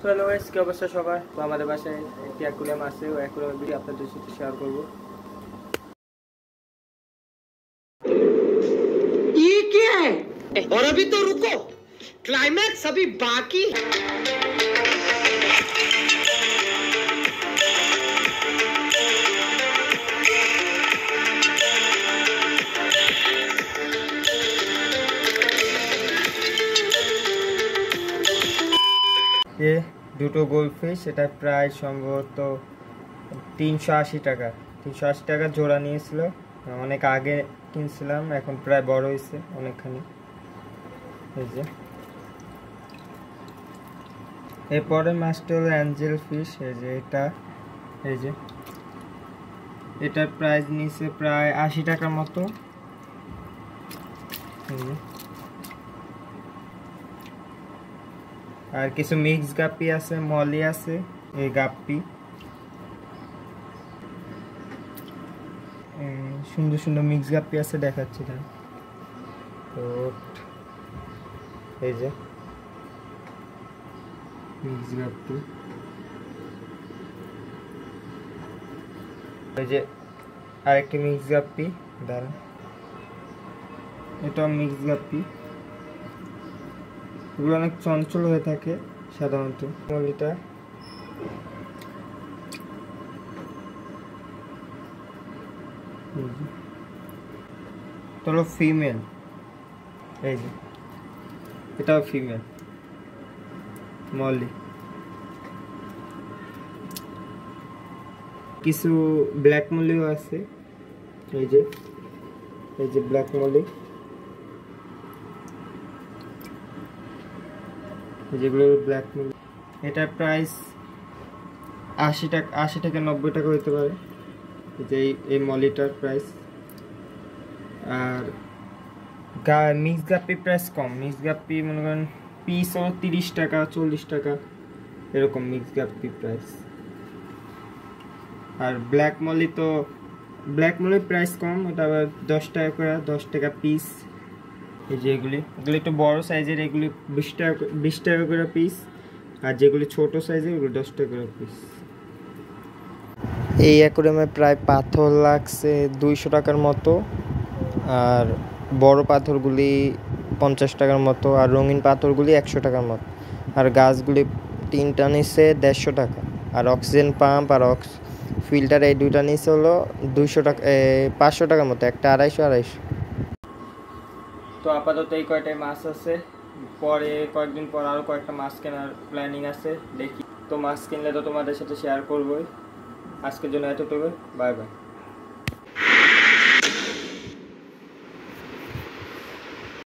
তো hello guys, কি অবস্থা সবার? তো আমাদের বাসায় একটি অ্যাকুরিয়াম আছে, ওই অ্যাকুরিয়ামের ভিডিও আপনাদের সাথে শেয়ার করব। ये क्या है? और अभी तो रुको, क्लाइमैक्स अभी बाकी। ये দুটো গোল্ডফিশ, এটা প্রায় সম্ভবত 380 টাকা 380 টাকা জোড়া নিয়েছিল। অনেক আগে কিনছিলাম, এখন প্রায় বড় হয়েছে অনেকখানি। এই যে এরপরে মাছটা হলো অ্যাঞ্জেল ফিশ। এই যে এই যে এটার প্রাইস নিয়েছে প্রায় 80 টাকার মতো। আর কিছু মিক্স গাপ্পি আছে, মলি আছে। এই গাপ্পি সুন্দর সুন্দর মিক্স গাপ্পি আছে, দেখাচ্ছি না। তো এই যে মিক্স গাপ্পি, এই যে আরেকটি মিক্স গাপ্পি, দাঁড়ান, এটা মিক্স গাপ্পি। এগুলো অনেক চঞ্চল হয়ে থাকে সাধারণত। মলিটা হলো ফিমেল। এই যে এটাও ফিমেল মলি। কিছু ব্ল্যাক মলিও আছে। এই যে ব্ল্যাক মলি, যেগুলো ব্ল্যাক মলি। এটার প্রাইস 80 থেকে 90 টাকা হতে পারে। যে এই মলিটার প্রাইস। আর মিক্স গাপ্পি প্রাইস কম। মিক্স গাপ্পি মনে করেন পিসও 30 টাকা 40 টাকা এরকম মিক্স গাপ্পি প্রাইস। আর ব্ল্যাক মলির প্রাইস কম, এটা আবার 10 টাকা করে, 10 টাকা পিস। এই যে এগুলি একটু বড় সাইজের, এগুলি 20 টাকা করে পিস। আর যেগুলি ছোট সাইজের ওগুলো 10 টাকা করে পিস। এই অ্যাকুরিয়ামে প্রায় পাথর লাগছে 200 টাকার মতো, আর বড় পাথরগুলি 50 টাকার মতো, আর রঙিন পাথরগুলি 100 টাকার মতো। আর গাছগুলি 3টা নিচ্ছে 150 টাকা। আর অক্সিজেন পাম্প আর ফিল্টার এই 2টা নিচ্ছে হলো 200 টাকা, 500 টাকার মতো, একটা 250। তো আপাতত এই কয়টাই মাছ আছে। পরে কয়েকদিন পর আরও কয়েকটা মাছ কেনার প্ল্যানিং আছে, দেখি। তো মাছ কিনলে তো তোমাদের সাথে শেয়ার করবোই। আজকের জন্য এতটুকু, বাই বাই।